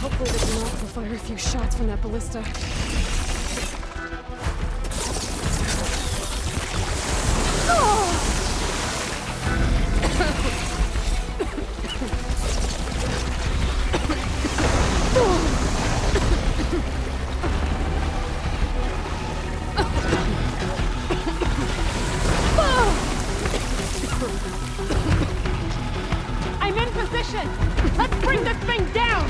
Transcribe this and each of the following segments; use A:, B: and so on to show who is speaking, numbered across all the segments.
A: Hopefully the Kulrut will fire a few shots from that ballista.
B: I'm in position! Let's bring this thing down!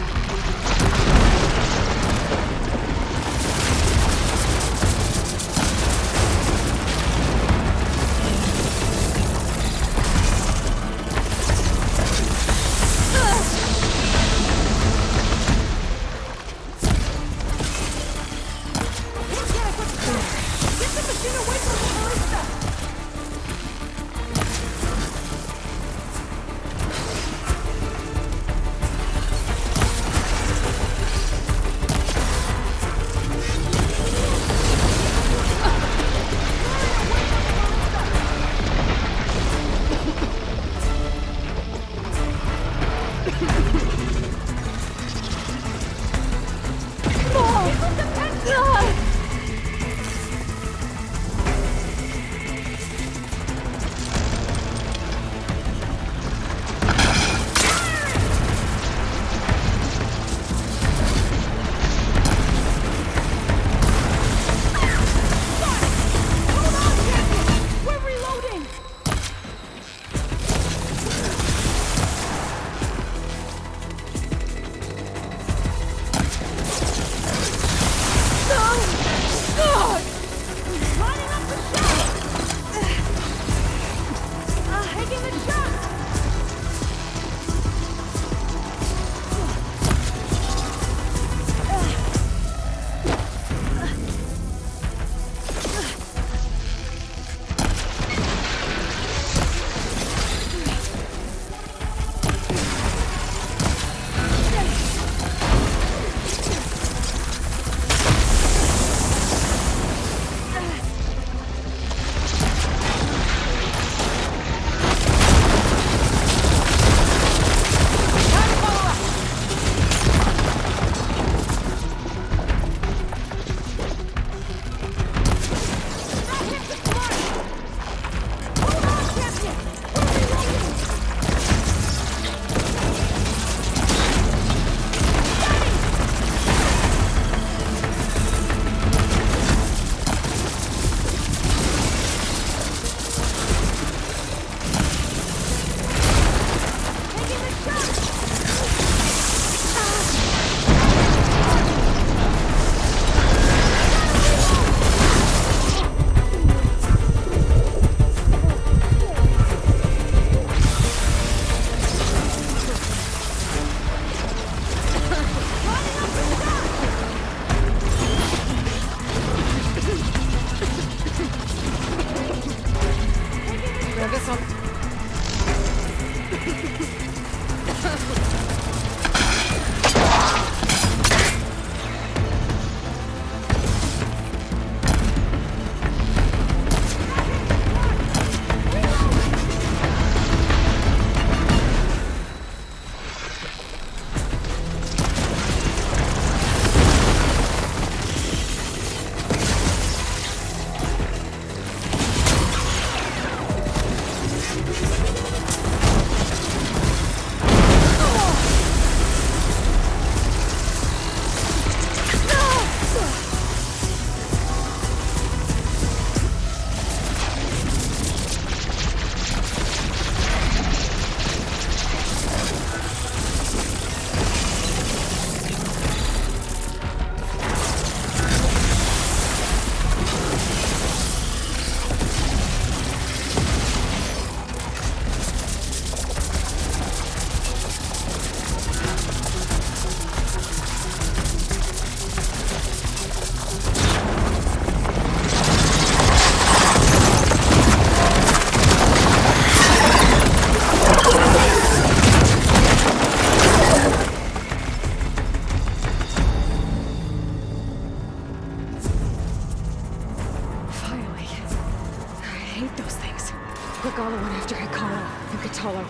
A: Quick, all the one after Hikaro and Katalo.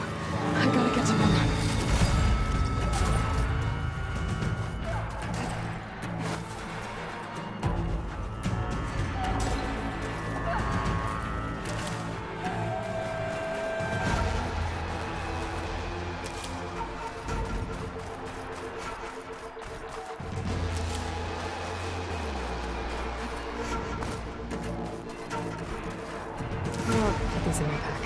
A: I gotta get to them. things in my pack.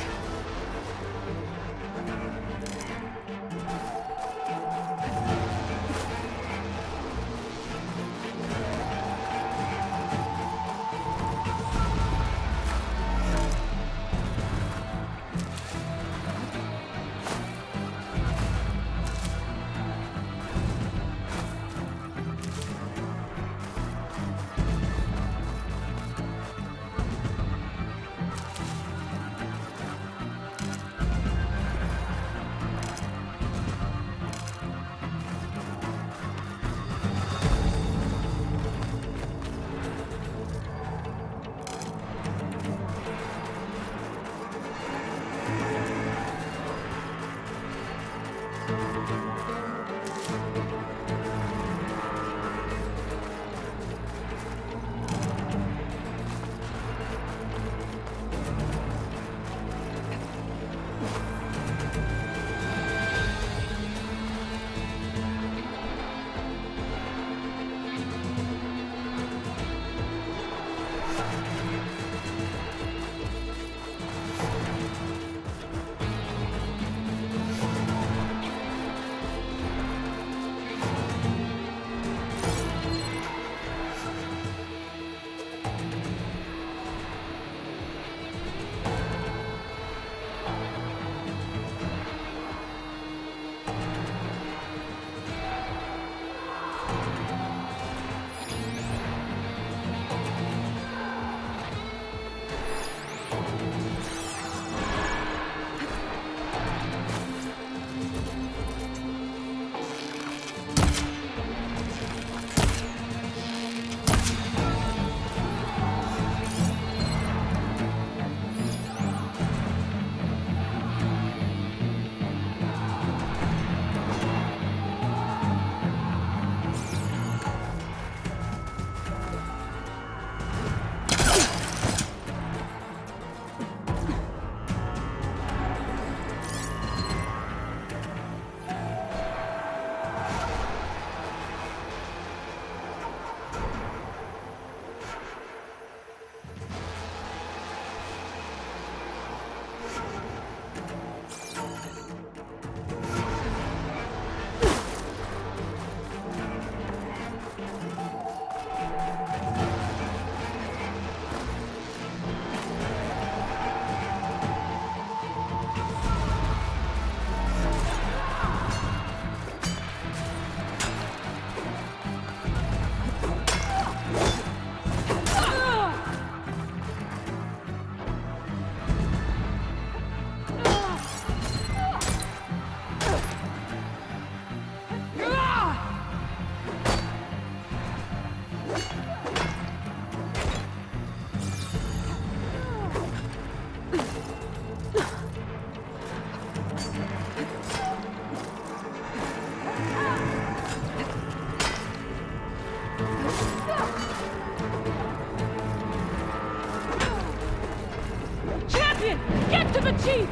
B: Get to the chief!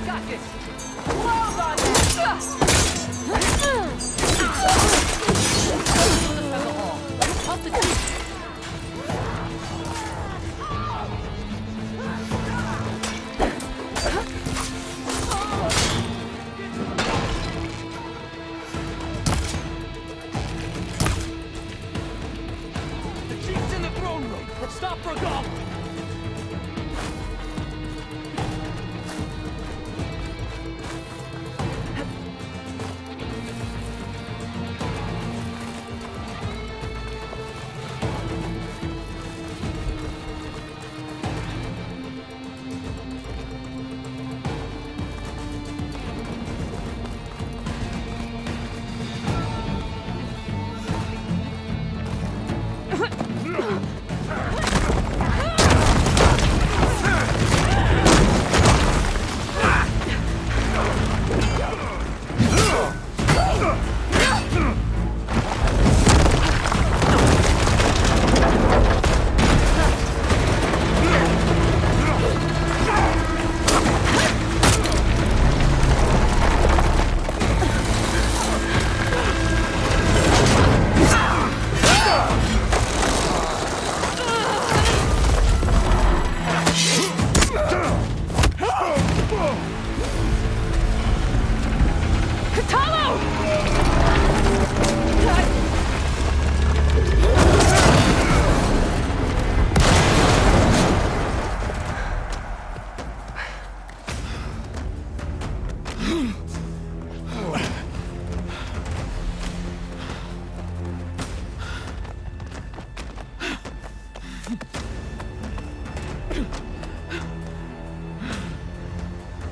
B: Got this! Hold on Help the chief!
C: Stop for a gobble!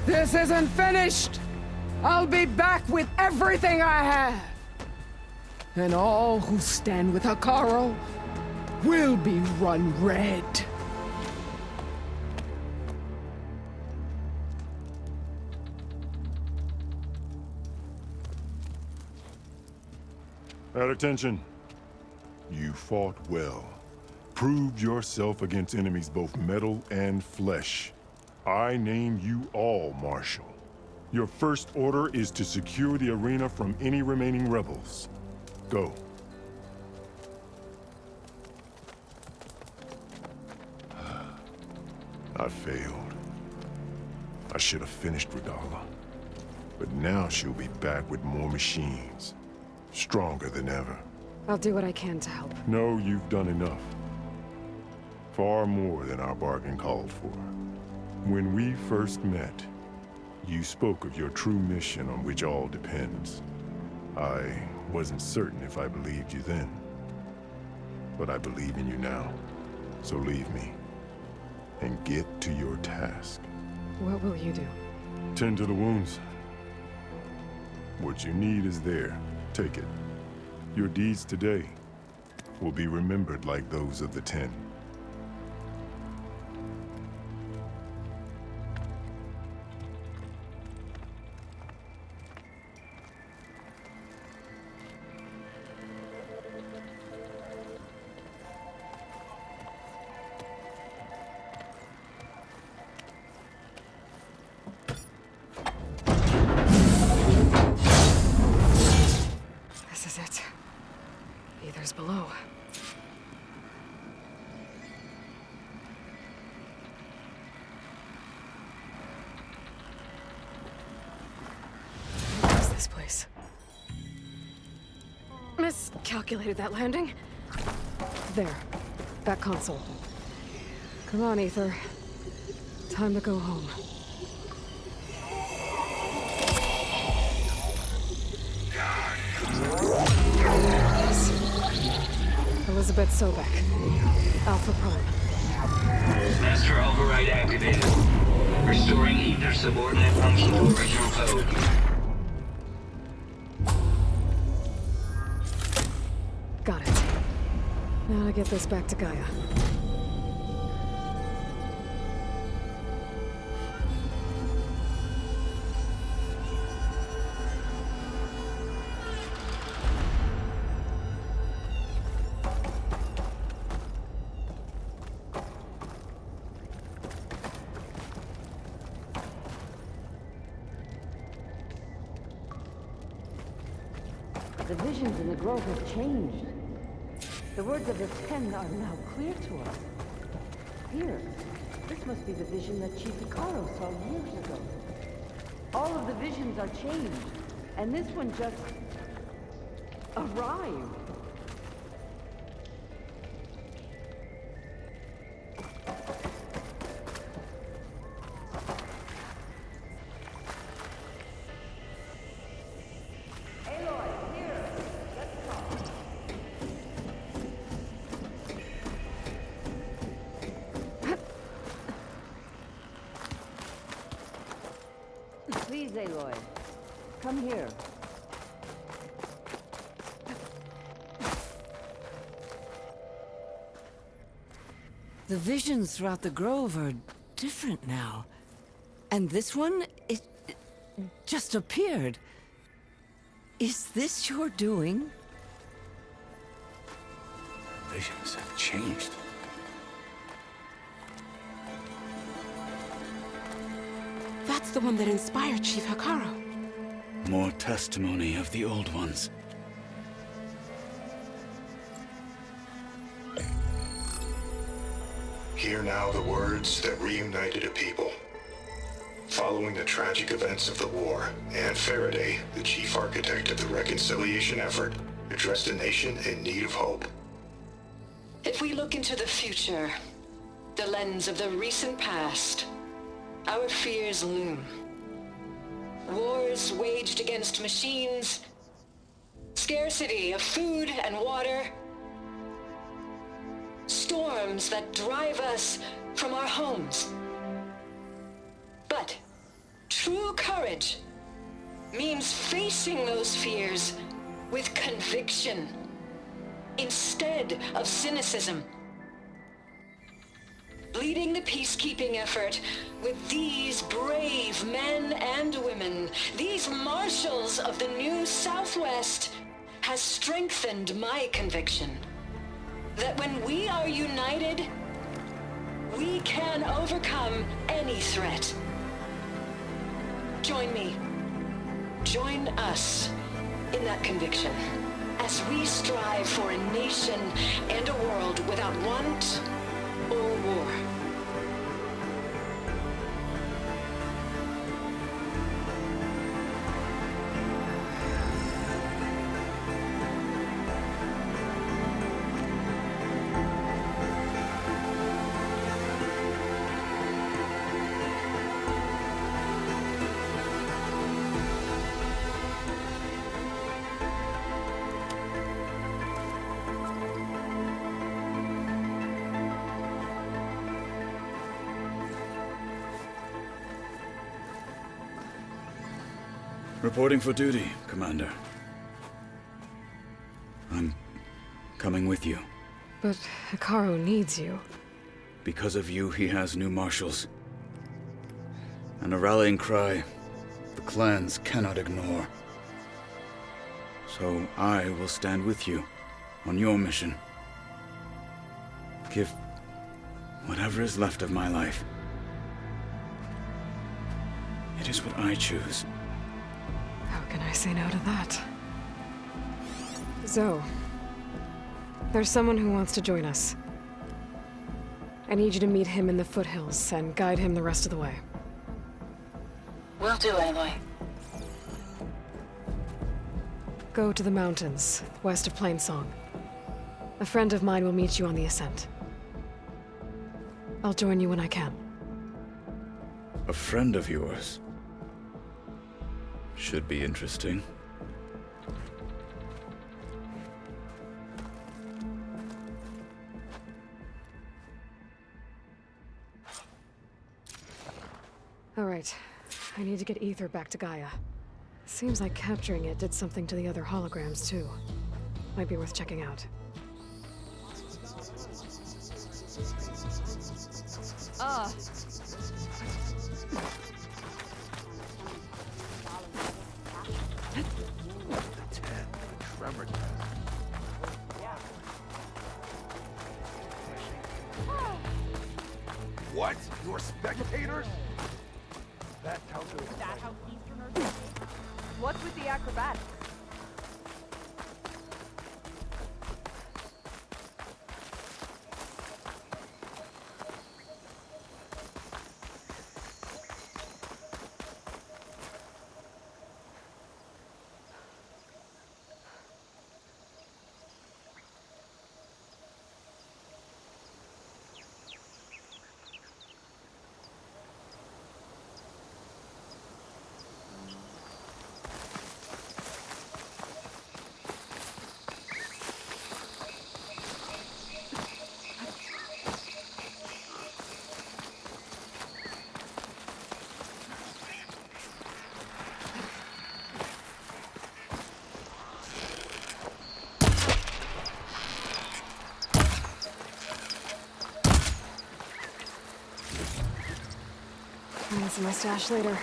C: This isn't finished! I'll be back with everything I have! And all who stand with Hekarro will be run red.
D: At attention. You fought well. Proved yourself against enemies both metal and flesh. I name you all Marshal. Your first order is to secure the arena from any remaining rebels. Go. I failed. I should have finished Radala. But now she'll be back with more machines. Stronger than ever.
A: I'll do what I can to help.
D: No, you've done enough. Far more than our bargain called for. When we first met, you spoke of your true mission on which all depends. I wasn't certain if I believed you then. But I believe in you now. So leave me. And get to your task.
A: What will you do?
D: Tend to the wounds. What you need is there. Take it. Your deeds today will be remembered like those of the 10.
A: This is it. Aether's below. What is this place? Miscalculated that landing. There. That console. Come on, Aether. Time to go home. Elizabeth Sobek. Alpha Prime.
E: Master override activated. Restoring Ether subordinate function to original code.
A: Got it. Now to get this back to Gaia.
F: The visions in the grove have changed. The words of the 10 are now clear to us. Here, this must be the vision that Chief Hekarro saw years ago. All of the visions are changed, and this one just arrived. Please, Aloy. Come here.
G: The visions throughout the grove are different now. And this one, it just appeared. Is this your doing?
H: Visions have changed.
B: That's the one that inspired Chief Hekarro.
H: More testimony of the old ones.
I: Hear now the words that reunited a people.
D: Following the tragic events of the war, Anne Faraday, the chief architect of the reconciliation effort, addressed a nation in need of hope.
I: If we look into the future, the lens of the recent past, our fears loom. Wars waged against machines, scarcity of food and water, storms that drive us from our homes. But true courage means facing those fears with conviction instead of cynicism. Leading the peacekeeping effort with these brave men and women, these marshals of the new Southwest, has strengthened my conviction that when we are united, we can overcome any threat. Join me. Join us in that conviction as we strive for a nation and a world without want or war.
H: Reporting for duty, Commander. I'm coming with you.
A: But Hikaru needs you.
H: Because of you, he has new marshals. And a rallying cry the clans cannot ignore. So I will stand with you on your mission. Give whatever is left of my life. It is what I choose.
A: How can I say no to that? Zoe, there's someone who wants to join us. I need you to meet him in the foothills and guide him the rest of the way.
I: Will do, Aloy.
A: Go to the mountains, west of Plainsong. A friend of mine will meet you on the ascent. I'll join you when I can.
H: A friend of yours? Should be interesting.
A: All right. I need to get Ether back to Gaia. Seems like capturing it did something to the other holograms, too. Might be worth checking out.
J: What? You're spectators? That how good.
K: Is that how Easterners behave? What's with the acrobatics?
A: Find some mustache later.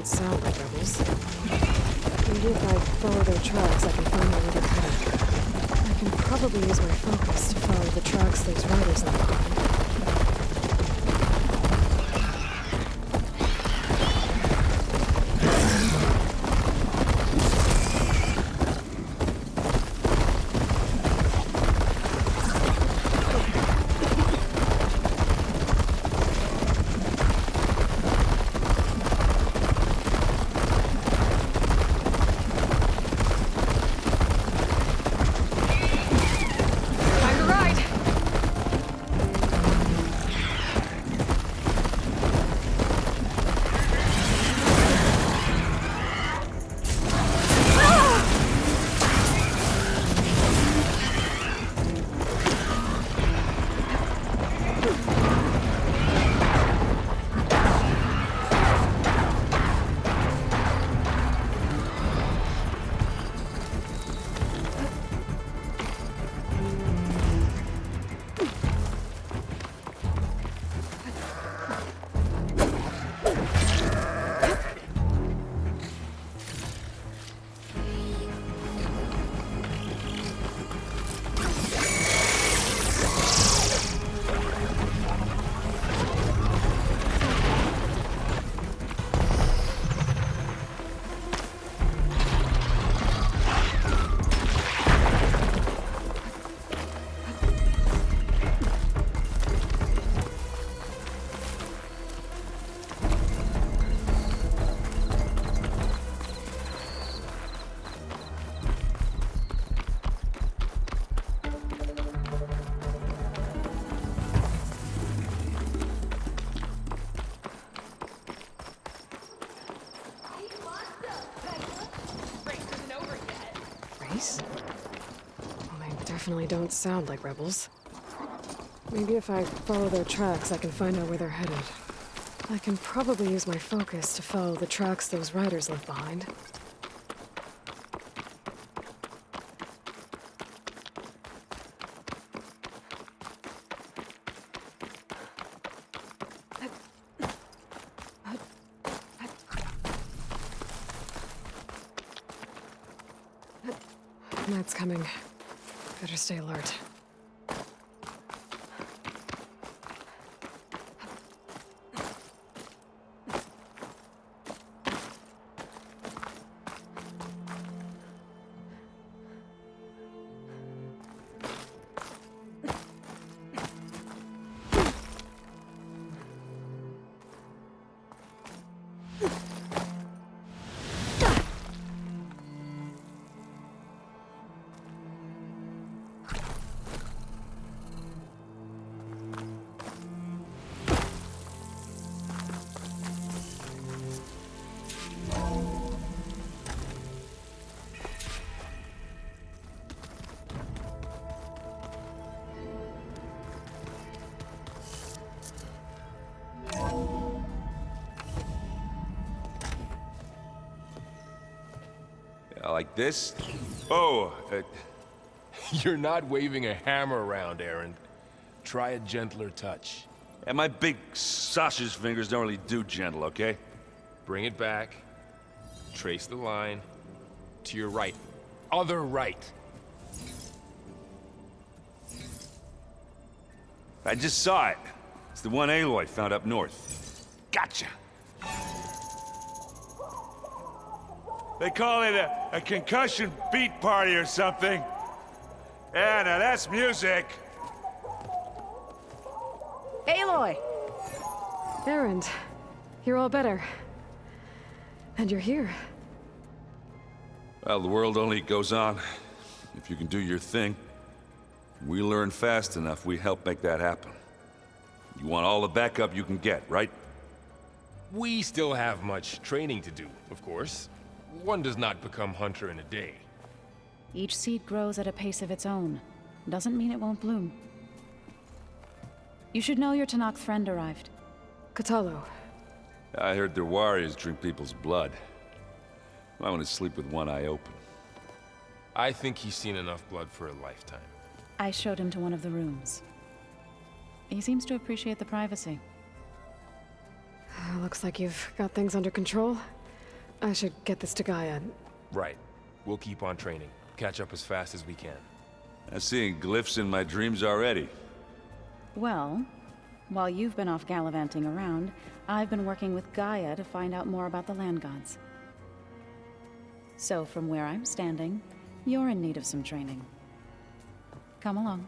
A: don't sound like rebels. Maybe if I follow their tracks, I can find out where they're headed. I can probably use my focus to follow the tracks those riders left behind. Well, they definitely don't sound like rebels. Maybe if I follow their tracks, I can find out where they're headed. I can probably use my focus to follow the tracks those riders left behind. Night's coming. Better stay alert.
L: Like this? Oh, you're not waving a hammer around, Aaron. Try a gentler touch.
M: And my big sausage fingers don't really do gentle, okay?
L: Bring it back. Trace the line. To your right. Other right.
M: I just saw it. It's the one Aloy found up north. Gotcha! They call it a concussion beat party or something. Yeah, now that's music.
K: Aloy!
A: Erend, you're all better. And you're here.
M: Well, the world only goes on if you can do your thing. We learn fast enough, we help make that happen. You want all the backup you can get, right?
L: We still have much training to do, of course. One does not become hunter in a day.
N: Each seed grows at a pace of its own. Doesn't mean it won't bloom. You should know your Tanakh friend arrived.
A: Katalo.
M: I heard their warriors drink people's blood. I want to sleep with one eye open.
L: I think he's seen enough blood for a lifetime.
N: I showed him to one of the rooms. He seems to appreciate the privacy.
A: Looks like you've got things under control. I should get this to Gaia.
L: Right. We'll keep on training. Catch up as fast as we can.
M: I'm seeing glyphs in my dreams already.
N: Well, while you've been off gallivanting around, I've been working with Gaia to find out more about the land gods. So from where I'm standing, you're in need of some training. Come along.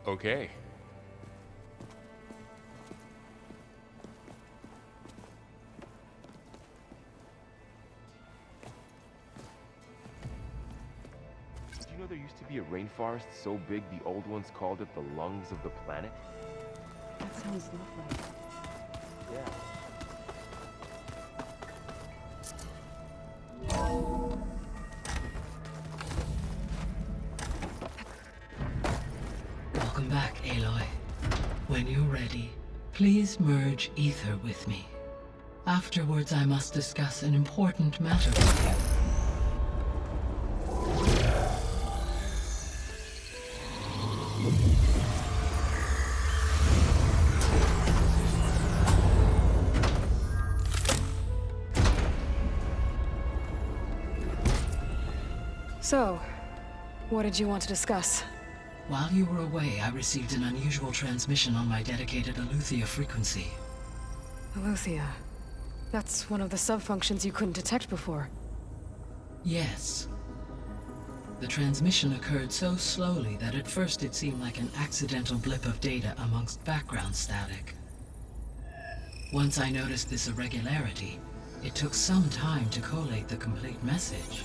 L: Okay. Did you know there used to be a rainforest so big the old ones called it the lungs of the planet?
N: That sounds lovely.
L: Yeah.
O: Welcome back, Aloy. When you're ready, please merge ether with me. Afterwards, I must discuss an important matter with you.
A: So, what did you want to discuss?
O: While you were away, I received an unusual transmission on my dedicated Aletheia frequency.
A: Aletheia. That's one of the sub-functions you couldn't detect before.
O: Yes. The transmission occurred so slowly that at first it seemed like an accidental blip of data amongst background static. Once I noticed this irregularity, it took some time to collate the complete message.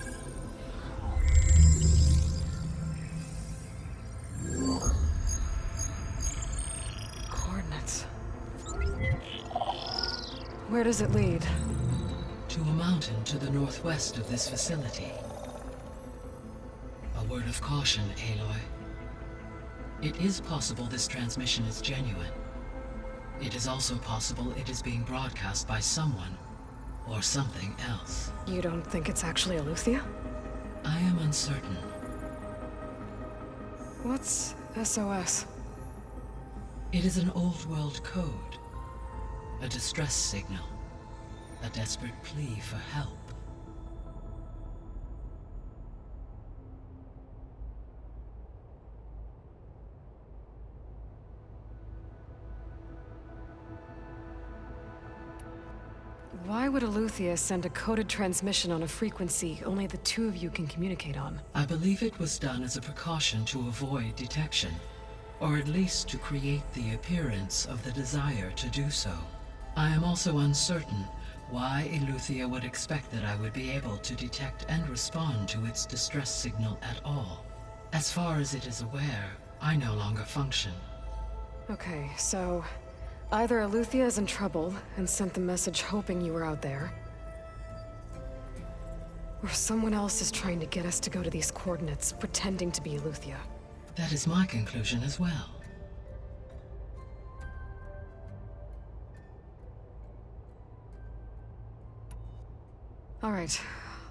A: Coordinates. Where does it lead?
O: To a mountain to the northwest of this facility. A word of caution, Aloy. It is possible this transmission is genuine. It is also possible it is being broadcast by someone or something else.
A: You don't think it's actually Aletheia?
O: I am uncertain.
A: What's SOS?
O: It is an old-world code. A distress signal. A desperate plea for help.
A: Why would Aletheia send a coded transmission on a frequency only the two of you can communicate on?
O: I believe it was done as a precaution to avoid detection, or at least to create the appearance of the desire to do so. I am also uncertain why Aletheia would expect that I would be able to detect and respond to its distress signal at all. As far as it is aware, I no longer function.
A: Okay, so either Aletheia is in trouble and sent the message hoping you were out there, or someone else is trying to get us to go to these coordinates, pretending to be Aletheia.
O: That is my conclusion as well.
A: All right,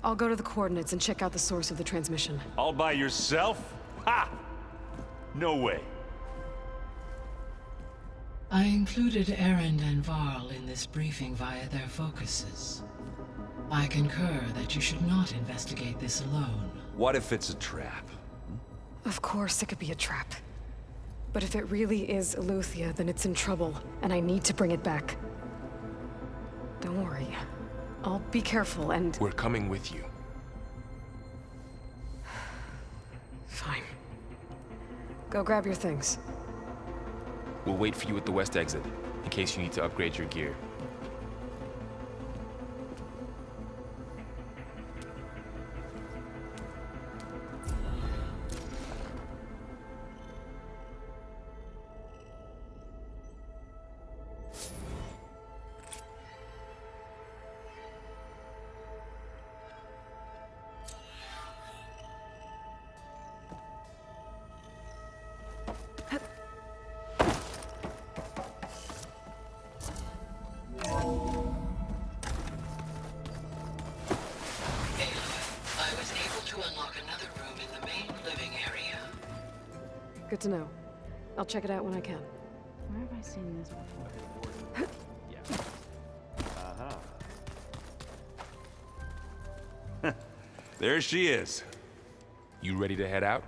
A: I'll go to the coordinates and check out the source of the transmission.
P: All by yourself? Ha! No way.
O: I included Erend and Varl in this briefing via their focuses. I concur that you should not investigate this alone.
M: What if it's a trap?
A: Of course it could be a trap. But if it really is Aletheia, then it's in trouble, and I need to bring it back. Don't worry. I'll be careful and...
L: We're coming with you.
A: Fine. Go grab your things.
L: We'll wait for you at the west exit, in case you need to upgrade your gear.
A: Good to know. I'll check it out when I can.
N: Where have I seen this before?
M: There she is.
L: You ready to head out?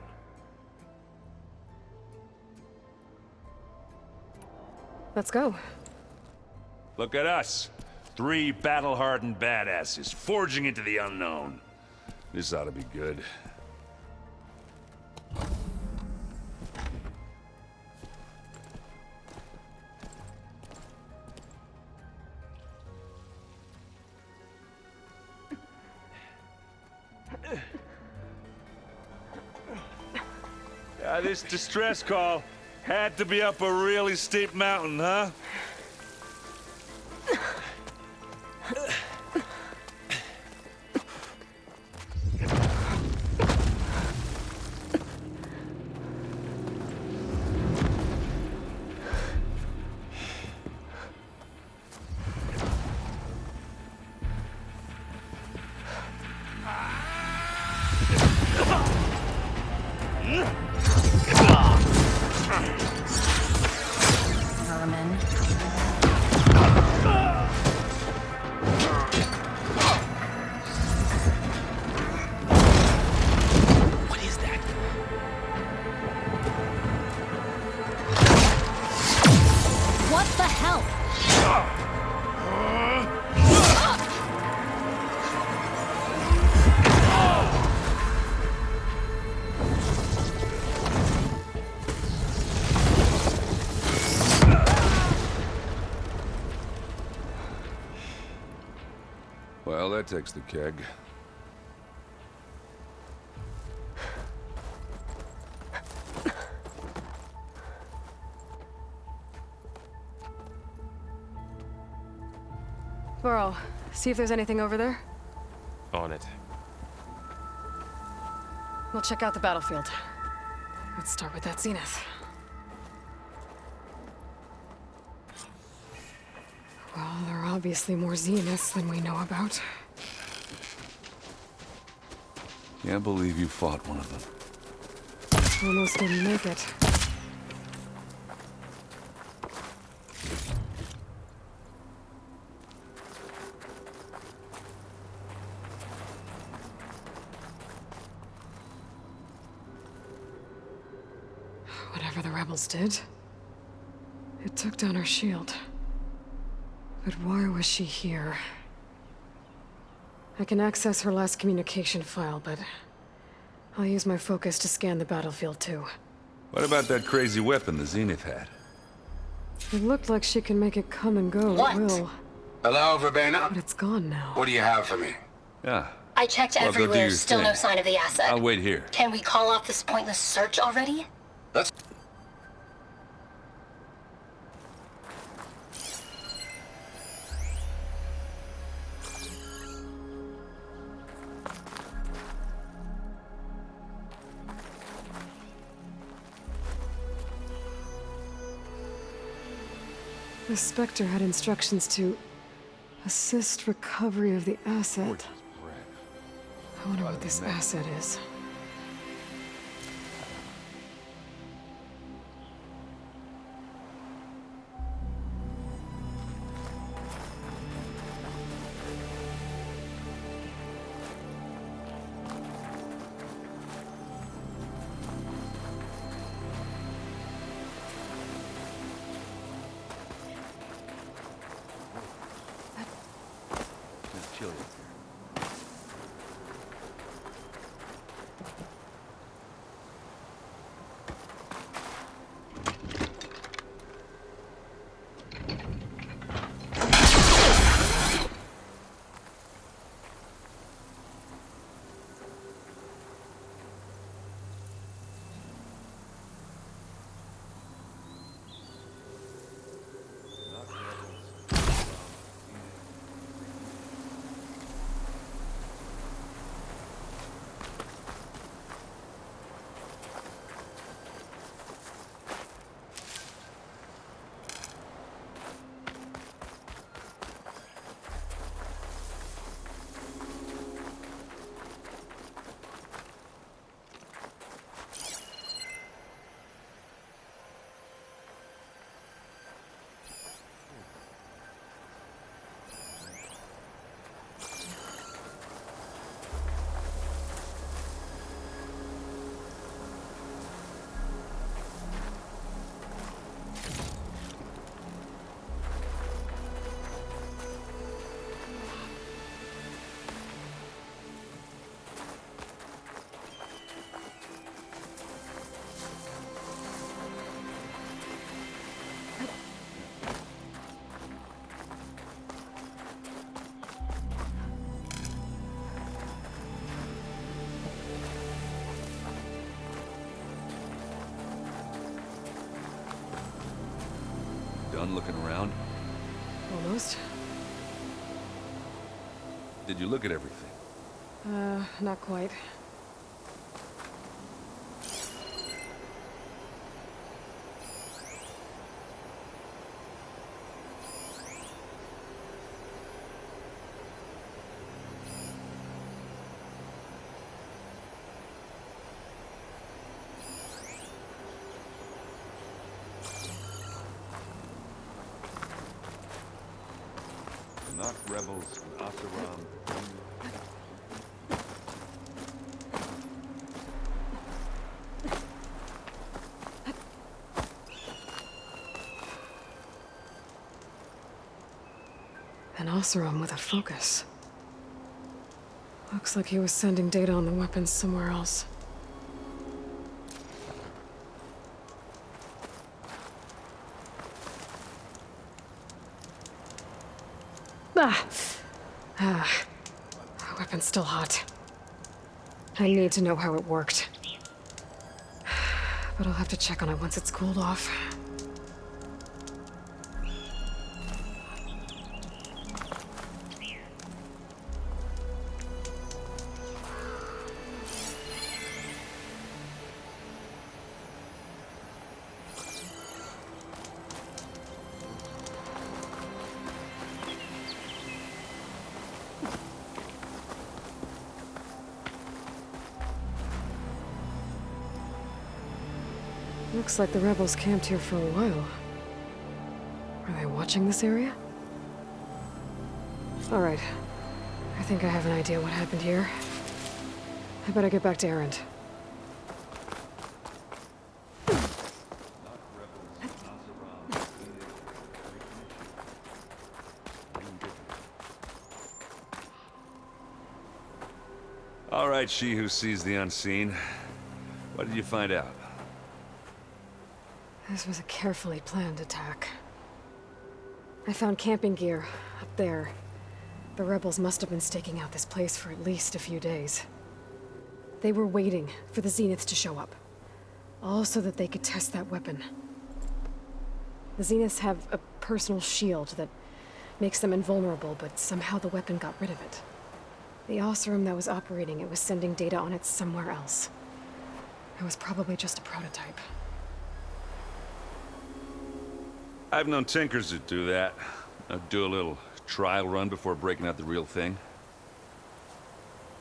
A: Let's go.
M: Look at us. 3 battle-hardened badasses forging into the unknown. This ought to be good. This distress call had to be up a really steep mountain, huh? Well, that takes the keg.
A: Burrow, see if there's anything over there.
L: On it.
A: We'll check out the battlefield. Let's start with that zenith. Well, there are obviously more zeniths than we know about.
M: Can't believe you fought one of them.
A: Almost didn't make it. Whatever the rebels did, it took down her shield. But why was she here? I can access her last communication file, but I'll use my focus to scan the battlefield too.
M: What about that crazy weapon the Zenith had?
A: It looked like she can make it come and go
Q: What?
A: at will.
Q: Hello, Verbena?
A: But it's gone now.
Q: What do you have for me?
M: Yeah.
R: I checked
M: Well, go do
R: everywhere,
M: your
R: still
M: thing.
R: no sign of the asset.
M: I'll wait here.
R: Can we call off this pointless search already?
Q: Let's...
A: The Spectre had instructions to assist recovery of the asset. I wonder what this asset is.
M: done looking around?
A: Almost.
M: Did you look at everything?
A: Not quite.
M: Not rebels, Asaram.
A: An Oseram with a focus. Looks like he was sending data on the weapons somewhere else. The weapon's still hot. I need to know how it worked. But I'll have to check on it once it's cooled off. Looks like the rebels camped here for a while. Are they watching this area? All right. I think I have an idea what happened here. I better get back to Erend.
M: All right, she who sees the unseen. What did you find out?
A: This was a carefully planned attack. I found camping gear up there. The rebels must have been staking out this place for at least a few days. They were waiting for the Zeniths to show up. All so that they could test that weapon. The Zeniths have a personal shield that makes them invulnerable, but somehow the weapon got rid of it. The Oseram that was operating it was sending data on it somewhere else. It was probably just a prototype.
M: I've known tinkers that do that. Do a little trial run before breaking out the real thing.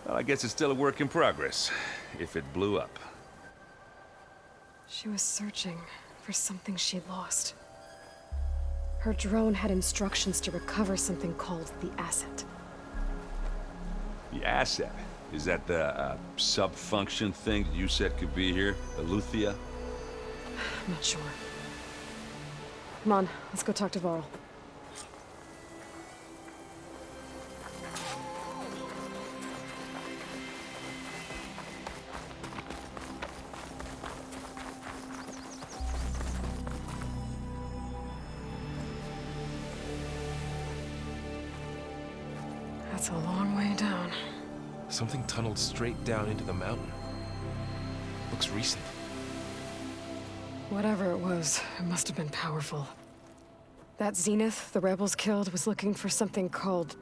M: Well, I guess it's still a work in progress, if it blew up.
A: She was searching for something she'd lost. Her drone had instructions to recover something called the asset.
M: The asset? Is that the sub-function thing that you said could be here? Eleuthia?
A: I'm not sure. Come on, let's go talk to Varl. That's a long way down.
L: Something tunneled straight down into the mountain. Looks recent.
A: Whatever it was, it must have been powerful. That Zenith the rebels killed was looking for something called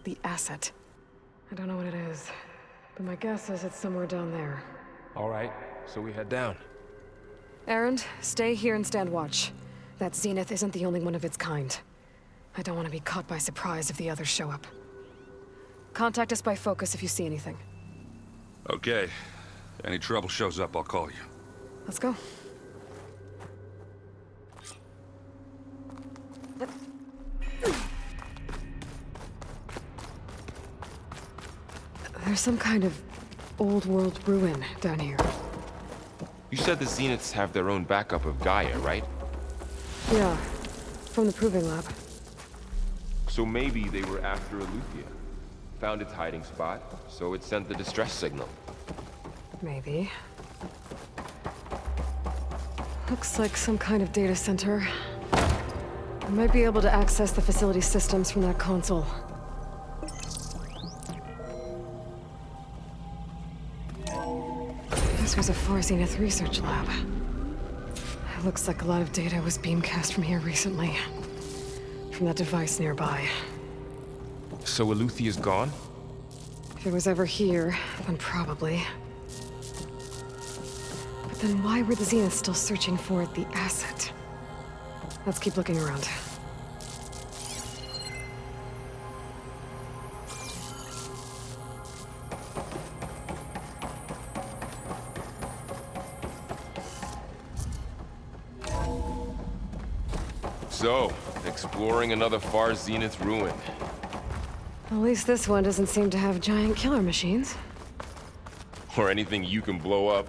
A: the asset. I don't know what it is, but my guess is it's somewhere down there.
L: All right, so we head down.
A: Erend, stay here and stand watch. That Zenith isn't the only one of its kind. I don't want to be caught by surprise if the others show up. Contact us by focus if you see anything.
M: Okay. Any trouble shows up, I'll call you.
A: Let's go. There's some kind of old-world ruin down here.
L: You said the Zeniths have their own backup of Gaia, right?
A: Yeah, from the Proving Lab.
L: So maybe they were after Eleuthia. Found its hiding spot, so it sent the distress signal.
A: Maybe. Looks like some kind of data center. I might be able to access the facility systems from that console. This was a 4 Zenith research lab. Looks like a lot of data was beamcast from here recently. From that device nearby.
L: So Eluthia's gone?
A: If it was ever here, then probably. But then why were the Zeniths still searching for the asset? Let's keep looking around.
L: So, exploring another far Zenith ruin.
A: At least this one doesn't seem to have giant killer machines.
L: Or anything you can blow up.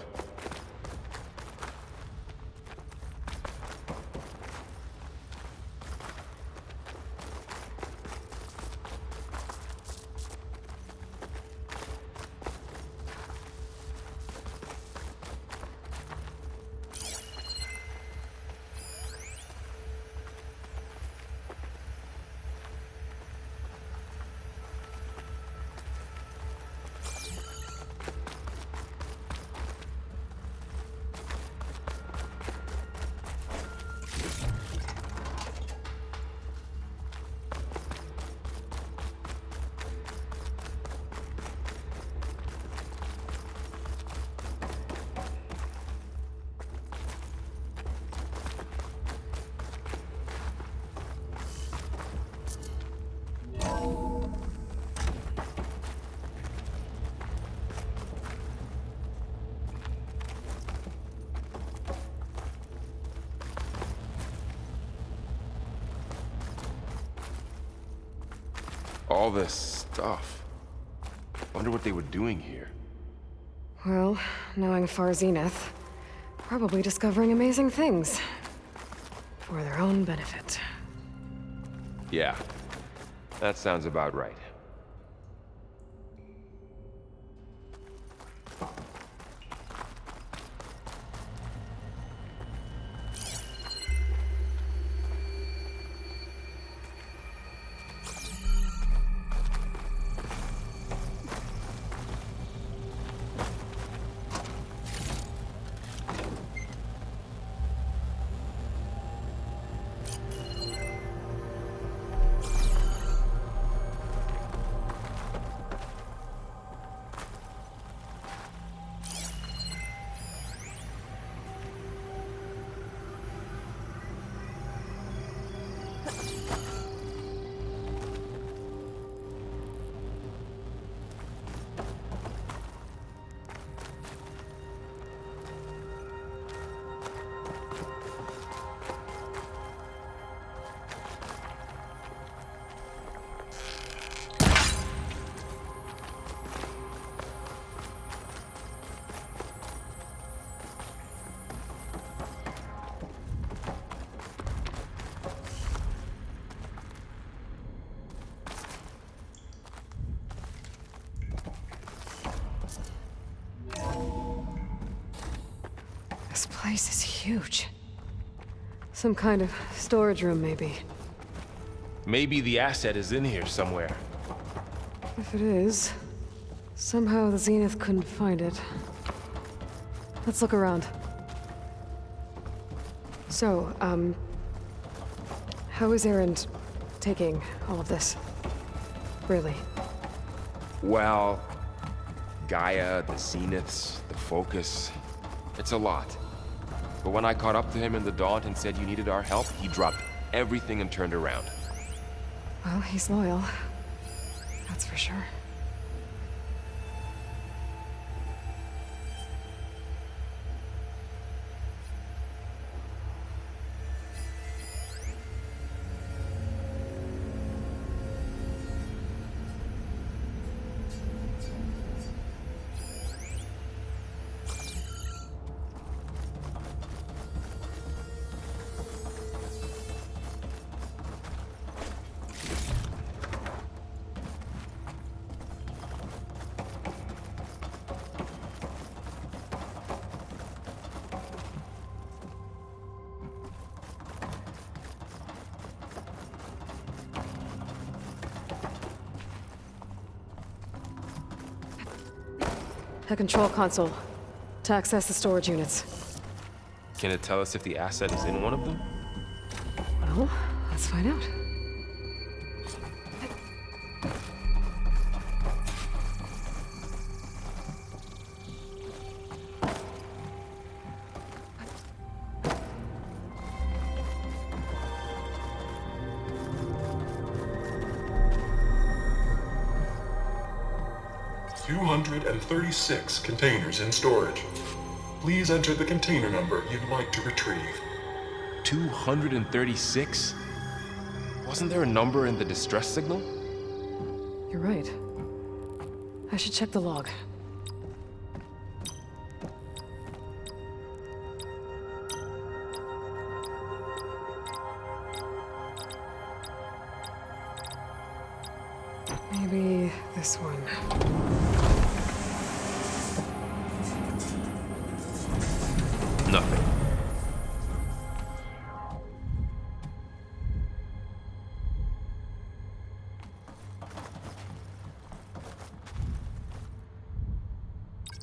L: All this stuff. Wonder what they were doing here.
A: Well, knowing Far Zenith, probably discovering amazing things. For their own benefit.
L: Yeah, that sounds about right.
A: This place is huge. Some kind of storage room, maybe.
L: Maybe the asset is in here somewhere.
A: If it is, somehow the Zenith couldn't find it. Let's look around. So, how is Erend taking all of this? Really?
L: Well, Gaia, the Zeniths, the Focus. It's a lot. But when I caught up to him in the Daunt and said you needed our help, he dropped everything and turned around.
A: Well, he's loyal. That's for sure. A control console to access the storage units.
L: Can it tell us if the asset is in one of them?
A: Well, let's find out.
S: $236 containers in storage. Please enter the container number you'd like to retrieve.
L: 236? Wasn't there a number in the distress signal?
A: You're right. I should check the log. Maybe this one.
L: Nothing.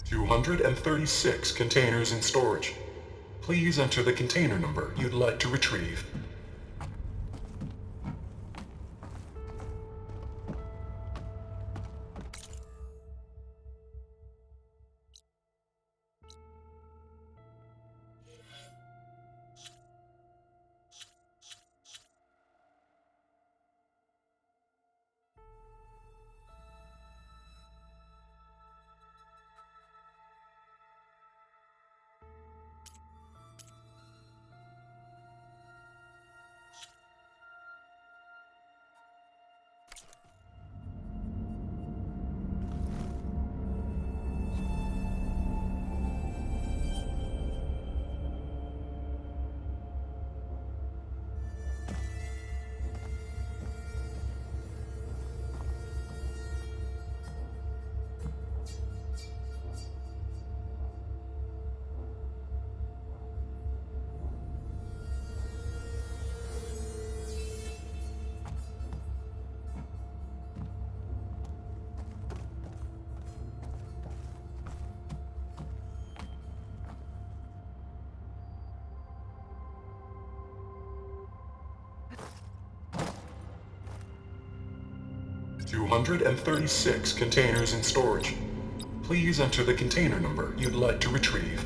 S: $236 containers in storage. Please enter the container number you'd like to retrieve. $236 containers in storage. Please enter the container number you'd like to retrieve.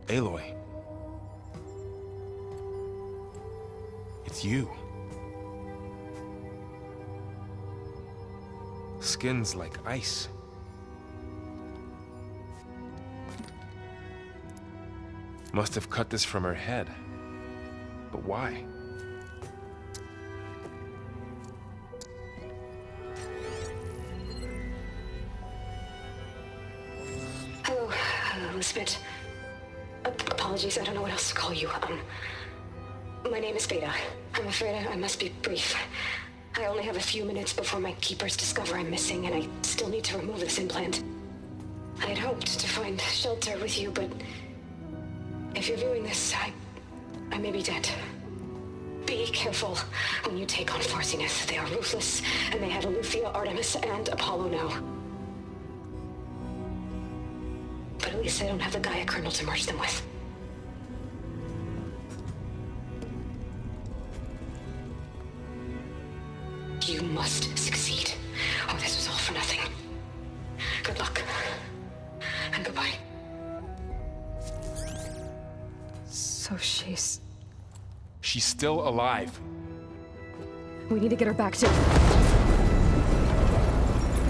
L: Aloy. It's you. Skin's like ice. Must have cut this from her head. But why?
I: Hello, Elizabeth. Apologies, I don't know what else to call you. My name is Veda. I'm afraid I must be brief. I only have a few minutes before my keepers discover I'm missing, and I still need to remove this implant. I had hoped to find shelter with you, but if you're viewing this, I may be dead. Be careful when you take on Farsineth. They are ruthless, and they have Eleuthia, Artemis, and Apollo now. But at least I don't have the Gaia kernel to merge them with. You must succeed, or this was all for nothing. Good luck. And goodbye.
A: So she's
L: still alive.
A: We need to get her back to...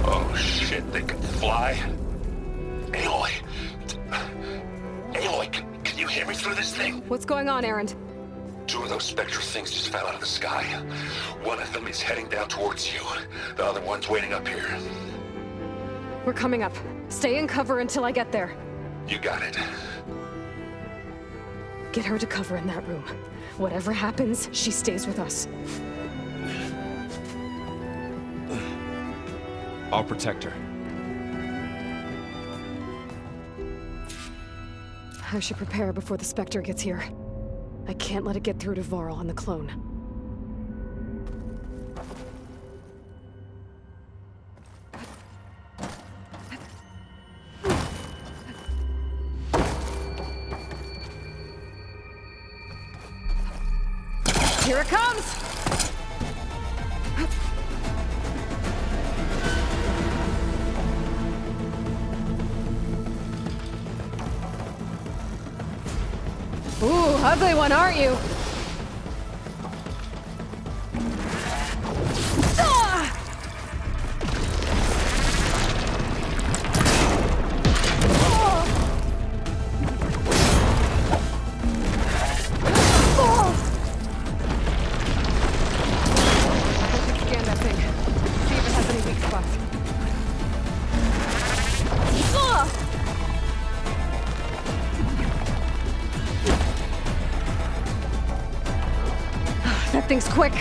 Q: Oh shit, they can fly? Aloy! Aloy, can you hear get me through this thing?
A: What's going on, Erend?
Q: 2 of those spectral things just fell out of the sky. One of them is heading down towards you. The other one's waiting up here.
A: We're coming up. Stay in cover until I get there.
Q: You got it.
A: Get her to cover in that room. Whatever happens, she stays with us.
L: I'll protect her.
A: I should prepare before the Spectre gets here. I can't let it get through to Varl and the clone. Here it comes! Ooh, ugly one, aren't you? Scan that thing. See if it has any weak spots. That thing's quick.